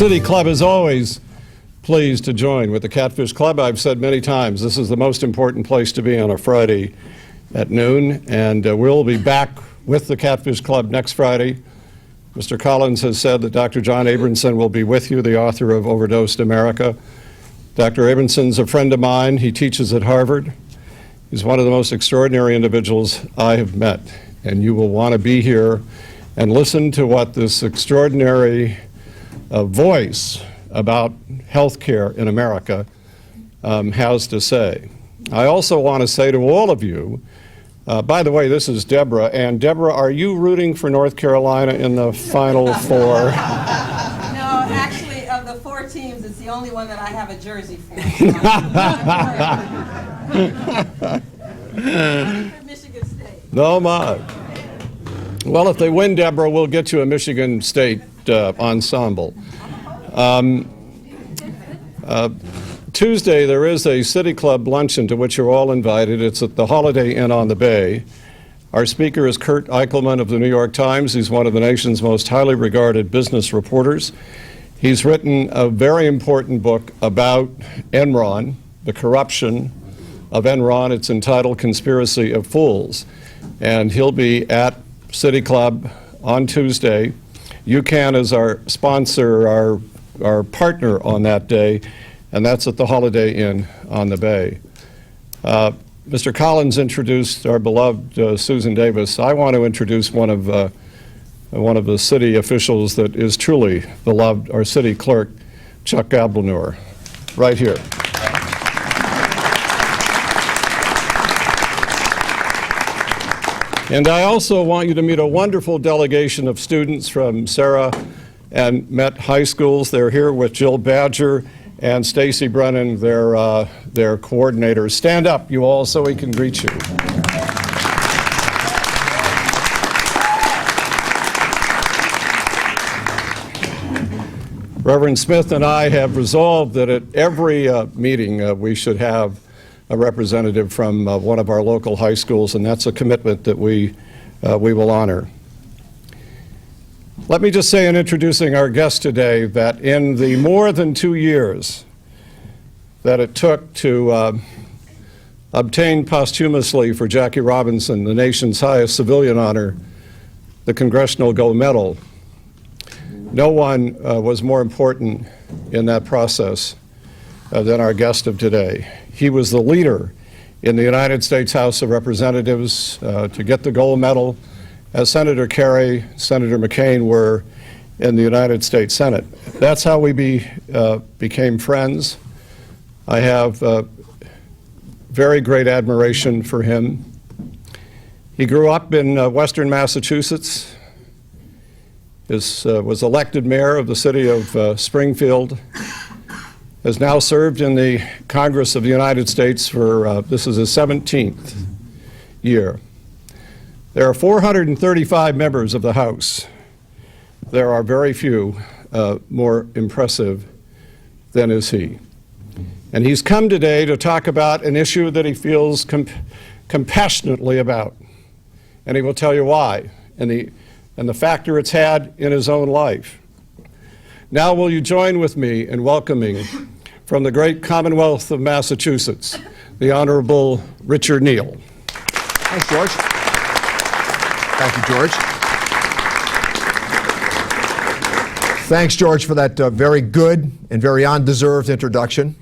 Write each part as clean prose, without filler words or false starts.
City Club is always pleased to join with the Catfish Club. I've said many times, this is the most important place to be on a Friday at noon, and we'll be back with the Catfish Club next Friday. Mr. Collins has said that Dr. John Abramson will be with you, the author of Overdosed America. Dr. Abramson's a friend of mine. He teaches at Harvard. He's one of the most extraordinary individuals I have met, and you will want to be here and listen to what this extraordinary voice about health care in America has to say. I also want to say to all of you, by the way, this is Deborah, and Deborah, are you rooting for North Carolina in the Final Four? No, actually, of the 4 teams, it's the only one that I have a jersey for. Michigan State. No, my. Well, if they win, Deborah, we'll get you a Michigan State ensemble. Tuesday, there is a City Club luncheon to which you're all invited. It's at the Holiday Inn on the Bay. Our speaker is Kurt Eichelman of the New York Times. He's one of the nation's most highly regarded business reporters. He's written a very important book about Enron, the corruption of Enron. It's entitled Conspiracy of Fools. And he'll be at City Club on Tuesday. UCAN is our sponsor, our partner on that day, and that's at the Holiday Inn on the Bay. Mr. Collins introduced our beloved Susan Davis. I want to introduce one of the city officials that is truly beloved, our city clerk, Chuck Gablenor, right here. And I also want you to meet a wonderful delegation of students from Sarah and Met High Schools. They're here with Jill Badger and Stacy Brennan, their coordinators. Stand up, you all, so we can greet you. Reverend Smith and I have resolved that at every meeting we should have a representative from one of our local high schools, and that's a commitment that we will honor. Let me just say in introducing our guest today that in the more than 2 years that it took to obtain posthumously for Jackie Robinson, the nation's highest civilian honor, the Congressional Gold Medal, no one was more important in that process than our guest of today. He was the leader in the United States House of Representatives to get the gold medal, as Senator Kerry, Senator McCain were in the United States Senate. That's how we became friends. I have very great admiration for him. He grew up in Western Massachusetts, was elected mayor of the city of Springfield, has now served in the Congress of the United States for, this is his 17th year. There are 435 members of the House. There are very few more impressive than is he. And he's come today to talk about an issue that he feels compassionately about. And he will tell you why, and the factor it's had in his own life. Now will you join with me in welcoming from the great Commonwealth of Massachusetts, the Honorable Richard Neal. Thanks, George. Thank you, George. Thanks, George, for that very good and very undeserved introduction.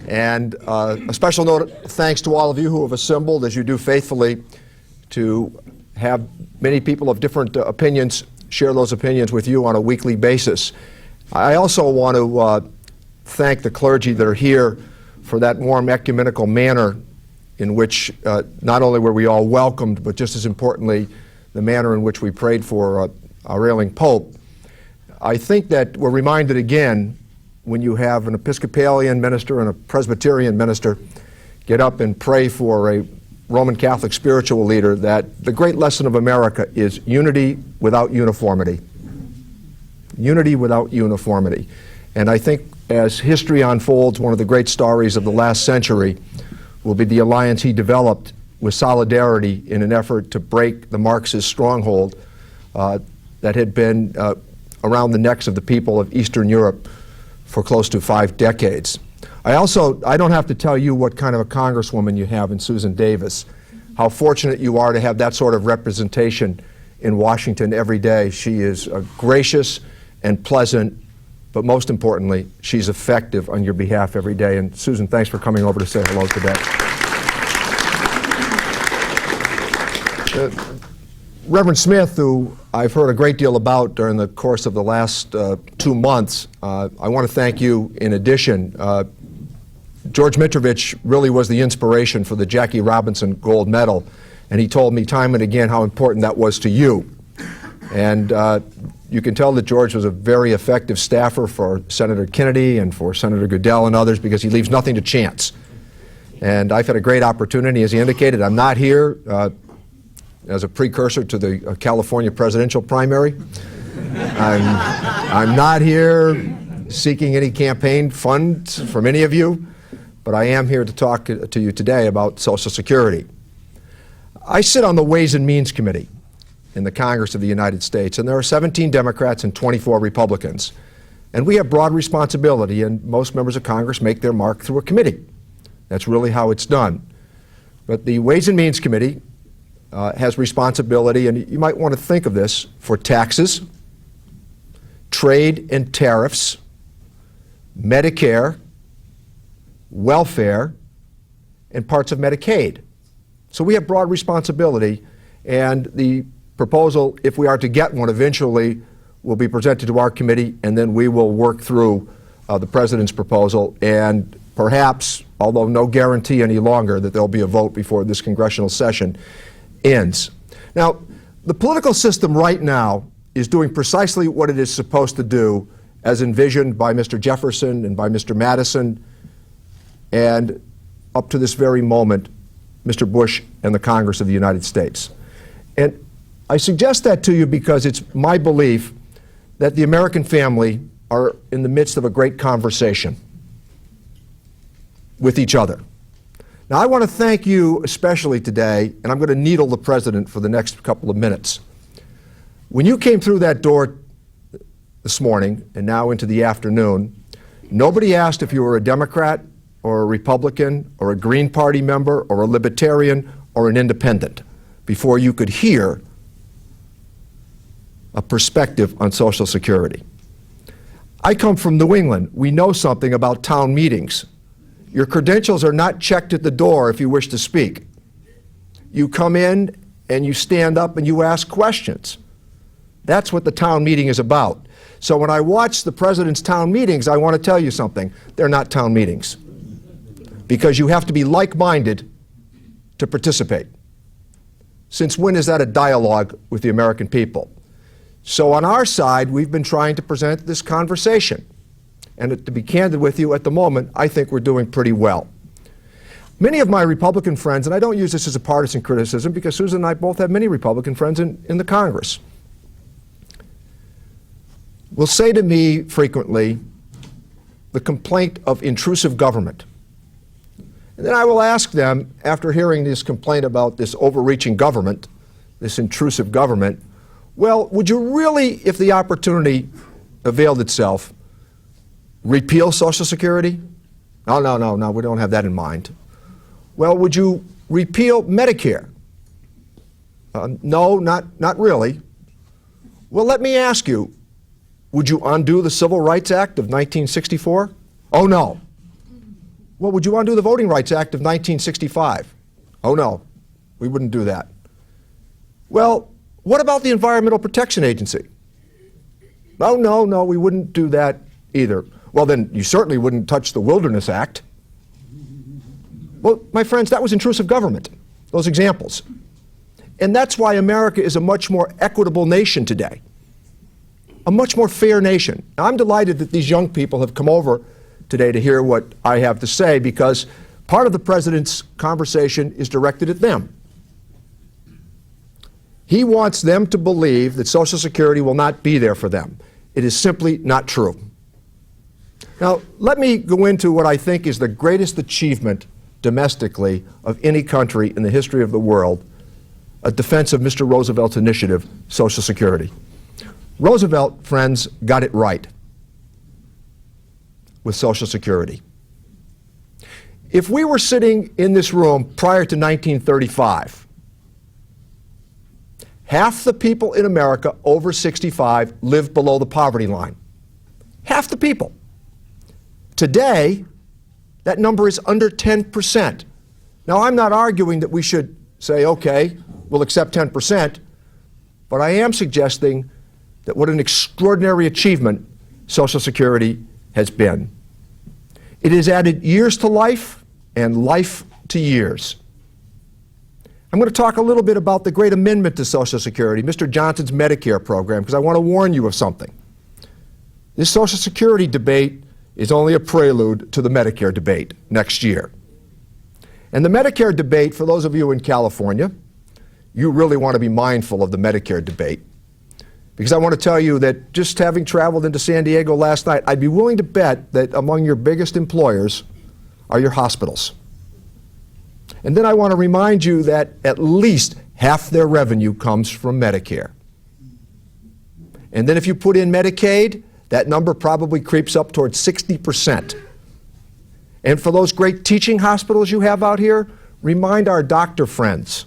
And a special note of thanks to all of you who have assembled, as you do faithfully, to have many people of different opinions share those opinions with you on a weekly basis. I also want to thank the clergy that are here for that warm ecumenical manner in which not only were we all welcomed, but just as importantly, the manner in which we prayed for our ailing Pope. I think that we're reminded again when you have an Episcopalian minister and a Presbyterian minister get up and pray for a Roman Catholic spiritual leader that the great lesson of America is unity without uniformity. Unity without uniformity. And I think as history unfolds, one of the great stories of the last century will be the alliance he developed with Solidarity in an effort to break the Marxist stronghold that had been around the necks of the people of Eastern Europe for close to 5 decades. I don't have to tell you what kind of a congresswoman you have in Susan Davis, how fortunate you are to have that sort of representation in Washington every day. She is gracious and pleasant, but most importantly, she's effective on your behalf every day. And Susan, thanks for coming over to say hello today. Reverend Smith, who I've heard a great deal about during the course of the last 2 months, I want to thank you in addition. George Mitrovich really was the inspiration for the Jackie Robinson Gold Medal, and he told me time and again how important that was to you. And you can tell that George was a very effective staffer for Senator Kennedy and for Senator Goodell and others because he leaves nothing to chance. And I've had a great opportunity, as he indicated. I'm not here as a precursor to the California presidential primary. I'm not here seeking any campaign funds from any of you, but I am here to talk to you today about Social Security. I sit on the Ways and Means Committee in the Congress of the United States, and there are 17 Democrats and 24 Republicans. And we have broad responsibility, and most members of Congress make their mark through a committee. That's really how it's done. But the Ways and Means Committee has responsibility, and you might want to think of this, for taxes, trade and tariffs, Medicare, welfare, and parts of Medicaid. So we have broad responsibility, and the proposal, if we are to get one eventually, will be presented to our committee, and then we will work through the President's proposal, and perhaps, although no guarantee any longer, that there'll be a vote before this congressional session ends. Now, the political system right now is doing precisely what it is supposed to do, as envisioned by Mr. Jefferson and by Mr. Madison, and up to this very moment, Mr. Bush and the Congress of the United States. And I suggest that to you because it's my belief that the American family are in the midst of a great conversation with each other. Now, I want to thank you especially today, and I'm going to needle the President for the next couple of minutes. When you came through that door this morning and now into the afternoon, nobody asked if you were a Democrat or a Republican or a Green Party member or a Libertarian or an Independent before you could hear a perspective on Social Security. I come from New England. We know something about town meetings. Your credentials are not checked at the door if you wish to speak. You come in and you stand up and you ask questions. That's what the town meeting is about. So when I watch the President's town meetings, I want to tell you something. They're not town meetings, because you have to be like-minded to participate. Since when is that a dialogue with the American people? So on our side, we've been trying to present this conversation. And to be candid with you, at the moment, I think we're doing pretty well. Many of my Republican friends, and I don't use this as a partisan criticism because Susan and I both have many Republican friends in the Congress, will say to me frequently the complaint of intrusive government. And then I will ask them, after hearing this complaint about this overreaching government, this intrusive government, well, would you really, if the opportunity availed itself, repeal Social Security? No, we don't have that in mind. Well, would you repeal Medicare? No, not really. Well, let me ask you, would you undo the Civil Rights Act of 1964? Oh, no. Well, would you undo the Voting Rights Act of 1965? Oh, no, we wouldn't do that. Well, what about the Environmental Protection Agency? Oh, no, we wouldn't do that either. Well, then you certainly wouldn't touch the Wilderness Act. Well, my friends, that was intrusive government, those examples. And that's why America is a much more equitable nation today, a much more fair nation. Now, I'm delighted that these young people have come over today to hear what I have to say, because part of the President's conversation is directed at them. He wants them to believe that Social Security will not be there for them. It is simply not true. Now, let me go into what I think is the greatest achievement domestically of any country in the history of the world, a defense of Mr. Roosevelt's initiative, Social Security. Roosevelt, friends, got it right with Social Security. If we were sitting in this room prior to 1935, half the people in America over 65 lived below the poverty line. Half the people. Today, that number is under 10%. Now, I'm not arguing that we should say, okay, we'll accept 10%, but I am suggesting that what an extraordinary achievement Social Security has been. It has added years to life and life to years. I'm going to talk a little bit about the great amendment to Social Security, Mr. Johnson's Medicare program, because I want to warn you of something. This Social Security debate is only a prelude to the Medicare debate next year. And the Medicare debate, for those of you in California, you really want to be mindful of the Medicare debate. Because I want to tell you that just having traveled into San Diego last night, I'd be willing to bet that among your biggest employers are your hospitals. And then I want to remind you that at least half their revenue comes from Medicare. And then if you put in Medicaid, that number probably creeps up towards 60%. And for those great teaching hospitals you have out here, remind our doctor friends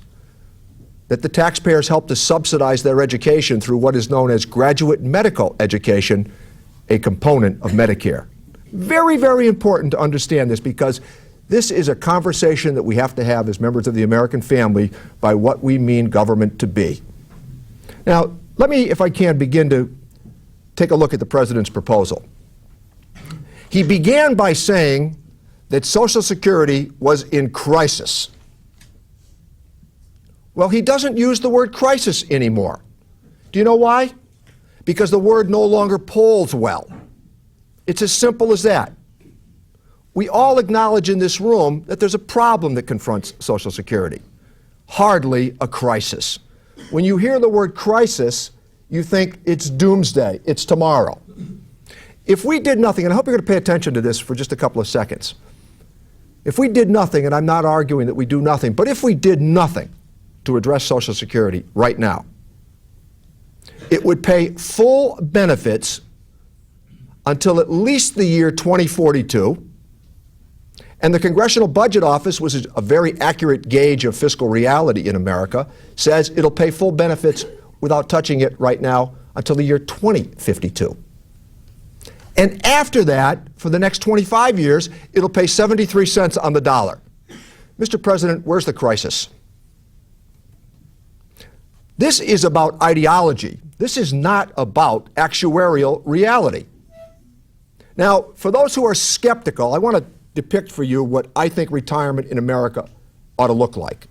that the taxpayers help to subsidize their education through what is known as graduate medical education, a component of Medicare. Very, very important to understand this, because this is a conversation that we have to have as members of the American family by what we mean government to be. Now, let me, if I can, begin to take a look at the president's proposal. He began by saying that Social Security was in crisis. Well, he doesn't use the word crisis anymore. Do you know why? Because the word no longer polls well. It's as simple as that. We all acknowledge in this room that there's a problem that confronts Social Security. Hardly a crisis. When you hear the word crisis, you think it's doomsday, it's tomorrow. If we did nothing, and I hope you're going to pay attention to this for just a couple of seconds. If we did nothing, and I'm not arguing that we do nothing, but if we did nothing to address Social Security right now, it would pay full benefits until at least the year 2042, and the Congressional Budget Office, which is a very accurate gauge of fiscal reality in America, says it'll pay full benefits without touching it right now until the year 2052. And after that, for the next 25 years, it'll pay 73 cents on the dollar. Mr. President, where's the crisis? This is about ideology. This is not about actuarial reality. Now, for those who are skeptical, I want to depict for you what I think retirement in America ought to look like.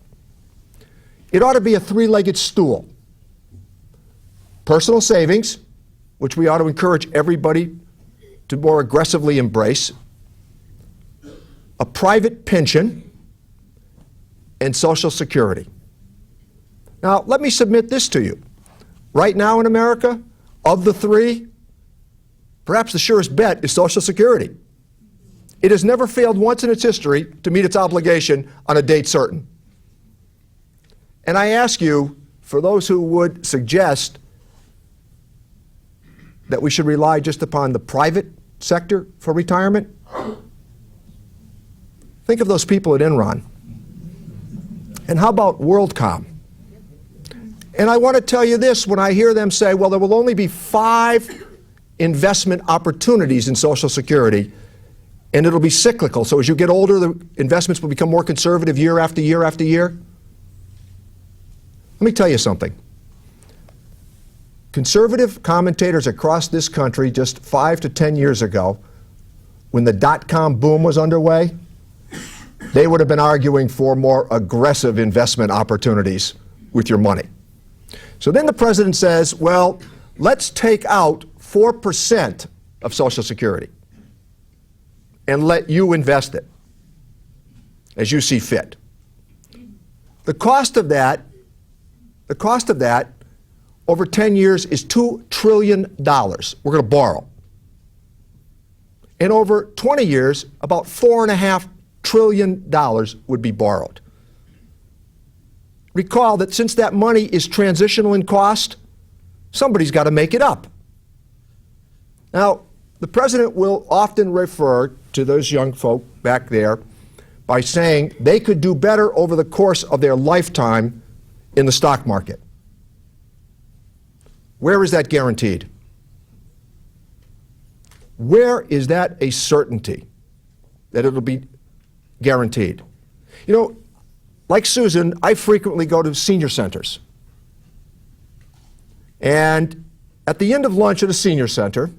It ought to be a three-legged stool. Personal savings, which we ought to encourage everybody to more aggressively embrace, a private pension, and Social Security. Now, let me submit this to you. Right now in America, of the three, perhaps the surest bet is Social Security. It has never failed once in its history to meet its obligation on a date certain. And I ask you, for those who would suggest that we should rely just upon the private sector for retirement, think of those people at Enron. And how about WorldCom? And I want to tell you this, when I hear them say, well, there will only be 5 investment opportunities in Social Security, and it'll be cyclical. So as you get older, the investments will become more conservative year after year after year. Let me tell you something. Conservative commentators across this country just 5 to 10 years ago, when the dot-com boom was underway, they would have been arguing for more aggressive investment opportunities with your money. So then the president says, well, let's take out 4% of Social Security and let you invest it as you see fit. The cost of that over 10 years is $2 trillion. We're going to borrow. And over 20 years, about $4.5 trillion would be borrowed. Recall that since that money is transitional in cost, Somebody's got to make it up. Now, the president will often refer to those young folk back there by saying they could do better over the course of their lifetime in the stock market. Where is that guaranteed? Where is that a certainty that it'll be guaranteed? You know, like Susan, I frequently go to senior centers. And at the end of lunch at a senior center,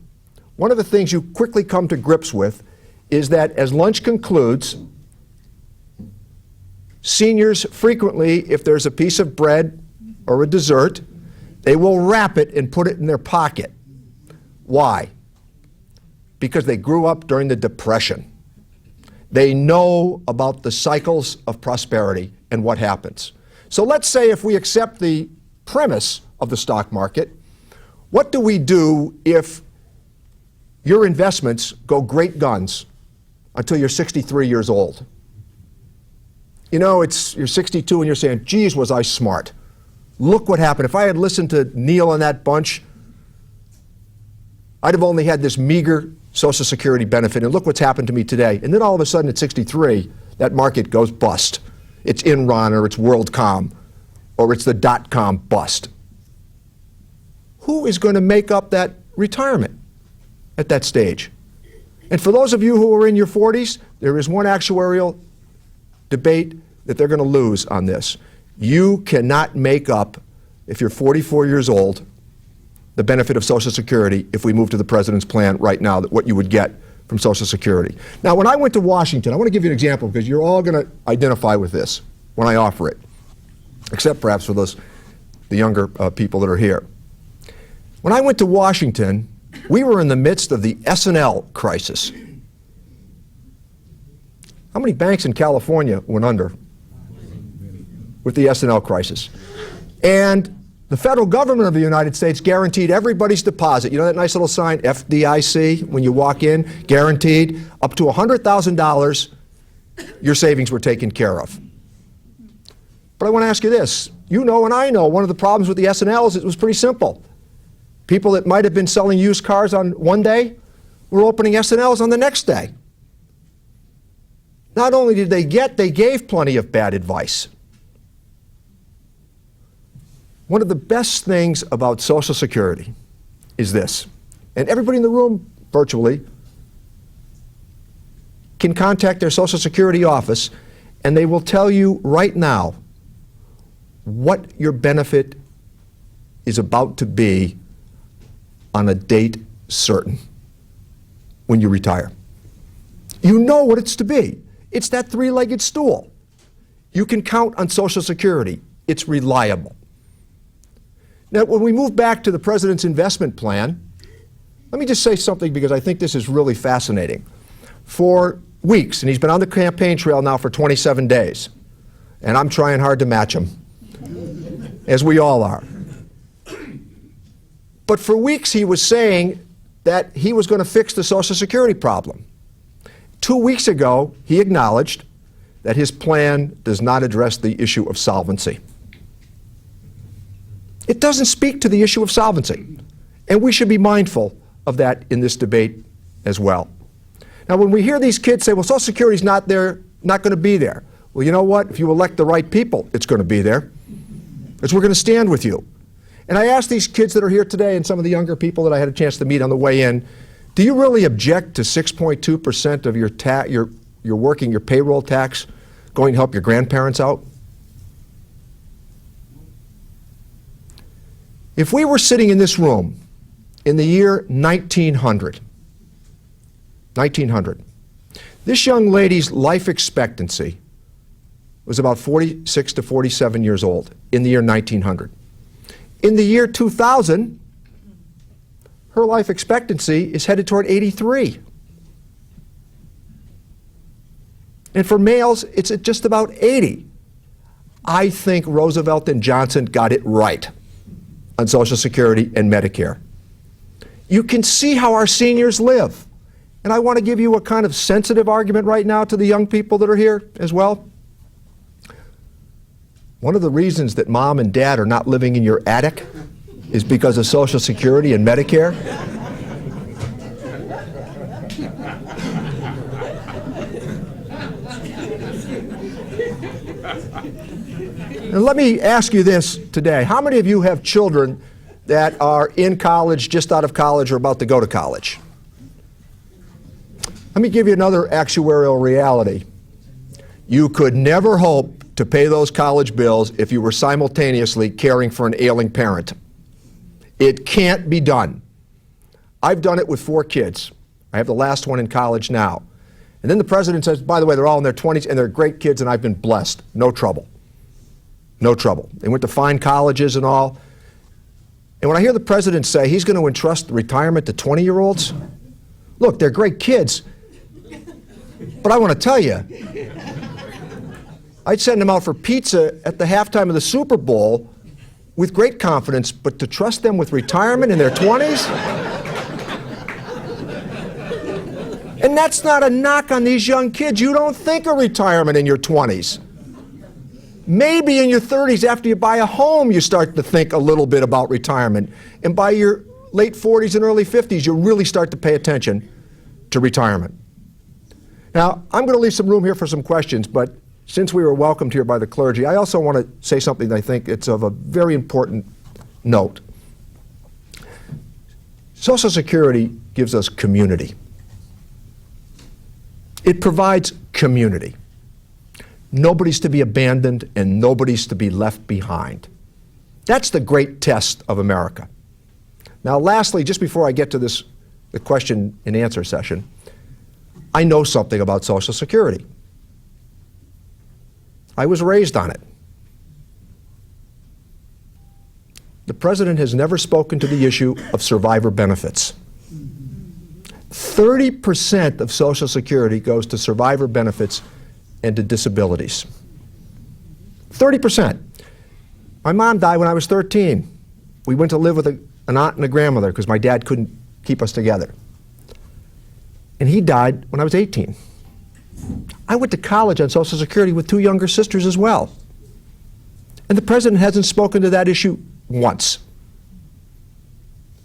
one of the things you quickly come to grips with is that as lunch concludes, seniors frequently, if there's a piece of bread or a dessert, they will wrap it and put it in their pocket. Why? Because they grew up during the Depression. They know about the cycles of prosperity and what happens. So let's say if we accept the premise of the stock market, what do we do if your investments go great guns until you're 63 years old? You know, you're 62 and you're saying, geez, was I smart. Look what happened. If I had listened to Neal and that bunch, I'd have only had this meager Social Security benefit, and look what's happened to me today. And then all of a sudden at 63, that market goes bust. It's Enron or it's WorldCom or it's the dot-com bust. Who is going to make up that retirement at that stage? And for those of you who are in your 40s, there is one actuarial debate that they're going to lose on this. You cannot make up, if you're 44 years old, the benefit of Social Security if we move to the president's plan right now, that what you would get from Social Security. Now, when I went to Washington, I want to give you an example because you're all going to identify with this when I offer it, except perhaps for the younger people that are here. When I went to Washington, we were in the midst of the S&L crisis. How many banks in California went under with the S&L crisis? And the federal government of the United States guaranteed everybody's deposit. You know that nice little sign, FDIC, when you walk in, guaranteed up to $100,000, your savings were taken care of. But I want to ask you this. You know and I know one of the problems with the S&Ls, it was pretty simple. People that might have been selling used cars on one day were opening S&Ls on the next day. Not only did they gave plenty of bad advice. One of the best things about Social Security is this, and everybody in the room virtually can contact their Social Security office and they will tell you right now what your benefit is about to be on a date certain when you retire. You know what it's to be. It's that three-legged stool. You can count on Social Security. It's reliable. Now, when we move back to the president's investment plan, let me just say something because I think this is really fascinating. For weeks, and he's been on the campaign trail now for 27 days, and I'm trying hard to match him, as we all are. But for weeks he was saying that he was going to fix the Social Security problem. 2 weeks ago, he acknowledged that his plan does not address the issue of solvency. It doesn't speak to the issue of solvency, and we should be mindful of that in this debate as well. Now, when we hear these kids say, well, Social Security's not going to be there. Well, you know what? If you elect the right people, it's going to be there. Because we're going to stand with you. And I asked these kids that are here today and some of the younger people that I had a chance to meet on the way in, do you really object to 6.2% of your payroll tax going to help your grandparents out? If we were sitting in this room in the year 1900, this young lady's life expectancy was about 46 to 47 years old in the year 1900. In the year 2000, her life expectancy is headed toward 83. And for males, it's at just about 80. I think Roosevelt and Johnson got it right on Social Security and Medicare. You can see how our seniors live. And I want to give you a kind of sensitive argument right now to the young people that are here as well. One of the reasons that mom and dad are not living in your attic is because of Social Security and Medicare? And let me ask you this today. How many of you have children that are in college, just out of college, or about to go to college? Let me give you another actuarial reality. You could never hope to pay those college bills if you were simultaneously caring for an ailing parent. It can't be done. I've done it with 4 kids. I have the last one in college now. And then the president says, by the way, they're all in their 20s and they're great kids and I've been blessed. No trouble. No trouble. They went to fine colleges and all. And when I hear the president say he's going to entrust retirement to 20-year-olds, look, they're great kids. But I want to tell you, I'd send them out for pizza at the halftime of the Super Bowl with great confidence, but to trust them with retirement in their 20s? And that's not a knock on these young kids. You don't think of retirement in your 20s. Maybe in your 30s, after you buy a home, you start to think a little bit about retirement. And by your late 40s and early 50s, you really start to pay attention to retirement. Now, I'm going to leave some room here for some questions, but since we were welcomed here by the clergy, I also want to say something that I think it's of a very important note. Social Security gives us community. It provides community. Nobody's to be abandoned and nobody's to be left behind. That's the great test of America. Now, lastly, just before I get to the question and answer session, I know something about Social Security. I was raised on it. The president has never spoken to the issue of survivor benefits. 30% of Social Security goes to survivor benefits and to disabilities. 30%. My mom died when I was 13. We went to live with an aunt and a grandmother because my dad couldn't keep us together. And he died when I was 18. I went to college on Social Security with 2 younger sisters as well. And the president hasn't spoken to that issue once.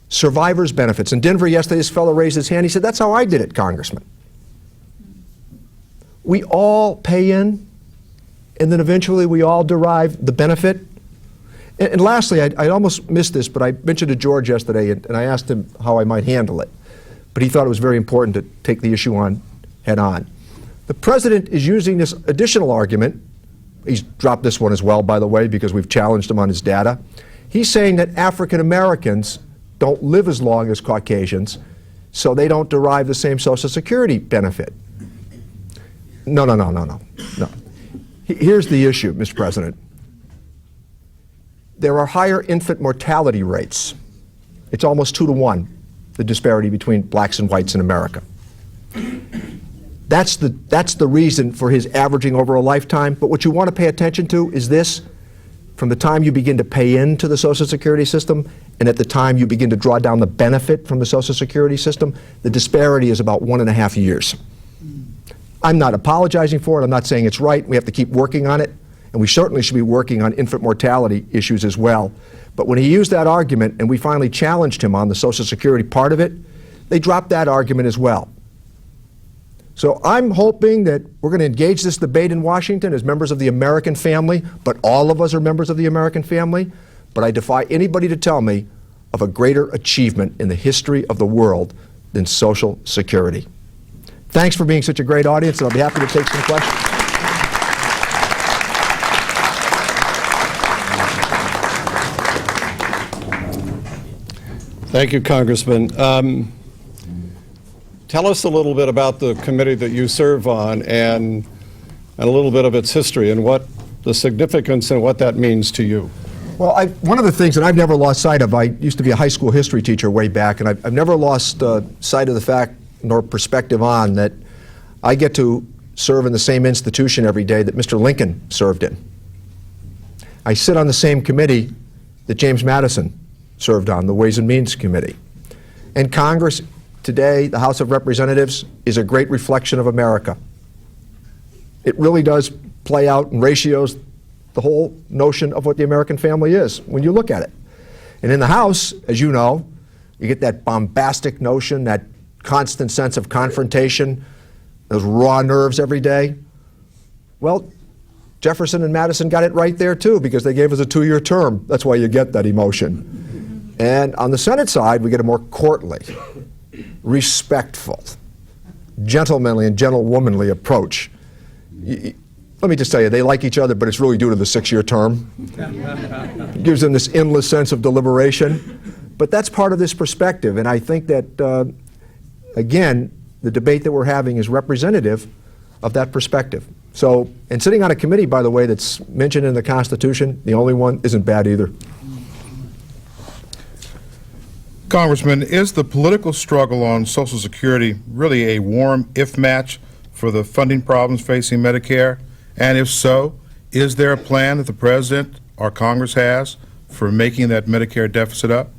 Survivors' benefits. In Denver yesterday, this fellow raised his hand. He said, "That's how I did it, Congressman." We all pay in, and then eventually we all derive the benefit. And lastly, I almost missed this, but I mentioned to George yesterday, and I asked him how I might handle it. But he thought it was very important to take the issue on head on. The president is using this additional argument. He's dropped this one as well, by the way, because we've challenged him on his data. He's saying that African Americans don't live as long as Caucasians, so they don't derive the same Social Security benefit. No. Here's the issue, Mr. President. There are higher infant mortality rates. It's almost 2-to-1, the disparity between blacks and whites in America. That's the reason for his averaging over a lifetime. But what you want to pay attention to is this. From the time you begin to pay into the Social Security system and at the time you begin to draw down the benefit from the Social Security system, the disparity is about 1.5 years. I'm not apologizing for it. I'm not saying it's right. We have to keep working on it. And we certainly should be working on infant mortality issues as well. But when he used that argument and we finally challenged him on the Social Security part of it, they dropped that argument as well. So I'm hoping that we're going to engage this debate in Washington as members of the American family, but all of us are members of the American family. But I defy anybody to tell me of a greater achievement in the history of the world than Social Security. Thanks for being such a great audience, and I'll be happy to take some questions. Thank you, Congressman. Tell us a little bit about the committee that you serve on and a little bit of its history and what the significance and what that means to you. Well, one of the things that I've never lost sight of, I used to be a high school history teacher way back, and I've never lost sight of the fact nor perspective on that I get to serve in the same institution every day that Mr. Lincoln served in. I sit on the same committee that James Madison served on, the Ways and Means Committee. And Congress today, the House of Representatives, is a great reflection of America. It really does play out in ratios the whole notion of what the American family is when you look at it. And in the House, as you know, you get that bombastic notion, that constant sense of confrontation, those raw nerves every day. Well, Jefferson and Madison got it right there too, because they gave us a 2-year term. That's why you get that emotion. And on the Senate side, we get a more courtly, respectful, gentlemanly and gentlewomanly approach. Let me just tell you, they like each other, but it's really due to the 6-year term. It gives them this endless sense of deliberation. But that's part of this perspective, and I think that, again, the debate that we're having is representative of that perspective. So, and sitting on a committee, by the way, that's mentioned in the Constitution, the only one, isn't bad either. Congressman, is the political struggle on Social Security really a warm if match for the funding problems facing Medicare? And if so, is there a plan that the President or Congress has for making that Medicare deficit up?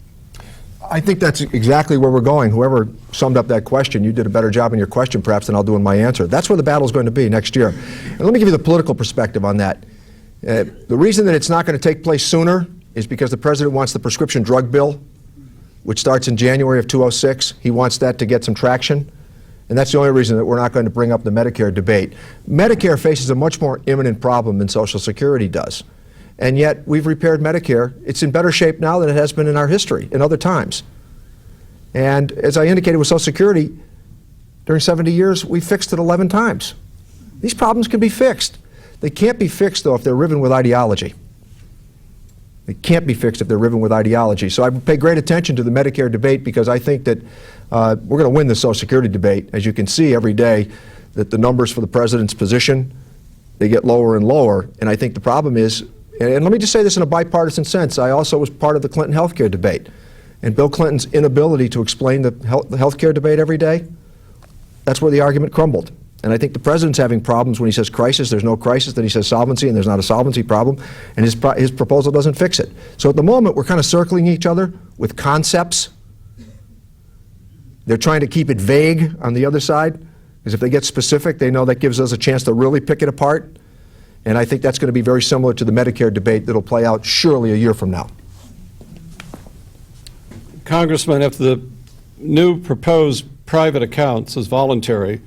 I think that's exactly where we're going. Whoever summed up that question, you did a better job in your question perhaps than I'll do in my answer. That's where the battle's going to be next year. And let me give you the political perspective on that. The reason that it's not going to take place sooner is because the President wants the prescription drug bill, which starts in January of 2006. He wants that to get some traction. And that's the only reason that we're not going to bring up the Medicare debate. Medicare faces a much more imminent problem than Social Security does. And yet, we've repaired Medicare. It's in better shape now than it has been in our history, in other times. And as I indicated with Social Security, during 70 years, we fixed it 11 times. These problems can be fixed. They can't be fixed, though, if they're riven with ideology. They can't be fixed if they're riven with ideology. So I pay great attention to the Medicare debate because I think that we're going to win the Social Security debate. As you can see every day, that the numbers for the President's position, they get lower and lower. And I think the problem is, and let me just say this in a bipartisan sense, I also was part of the Clinton health care debate. And Bill Clinton's inability to explain the health care debate every day, that's where the argument crumbled. And I think the President's having problems when he says crisis, there's no crisis, then he says solvency, and there's not a solvency problem, and his proposal doesn't fix it. So at the moment, we're kind of circling each other with concepts. They're trying to keep it vague on the other side, because if they get specific, they know that gives us a chance to really pick it apart. And I think that's going to be very similar to the Medicare debate that'll play out surely a year from now. Congressman, if the new proposed private accounts is voluntary,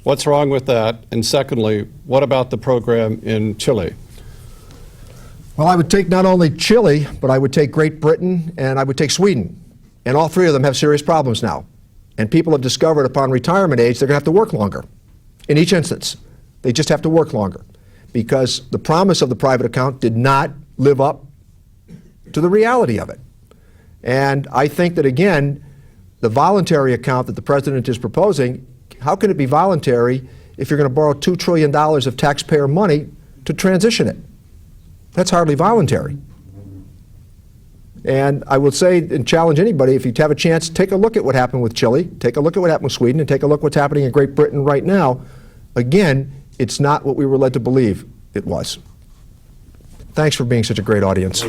what's wrong with that? And secondly, what about the program in Chile? Well, I would take not only Chile, but I would take Great Britain and I would take Sweden. And all three of them have serious problems now. And people have discovered upon retirement age they're going to have to work longer. In each instance, they just have to work longer because the promise of the private account did not live up to the reality of it. And I think that, again, the voluntary account that the President is proposing, how can it be voluntary if you're going to borrow $2 trillion of taxpayer money to transition it? That's hardly voluntary. And I will say and challenge anybody, if you have a chance, take a look at what happened with Chile, take a look at what happened with Sweden, and take a look at what's happening in Great Britain right now. Again, it's not what we were led to believe it was. Thanks for being such a great audience.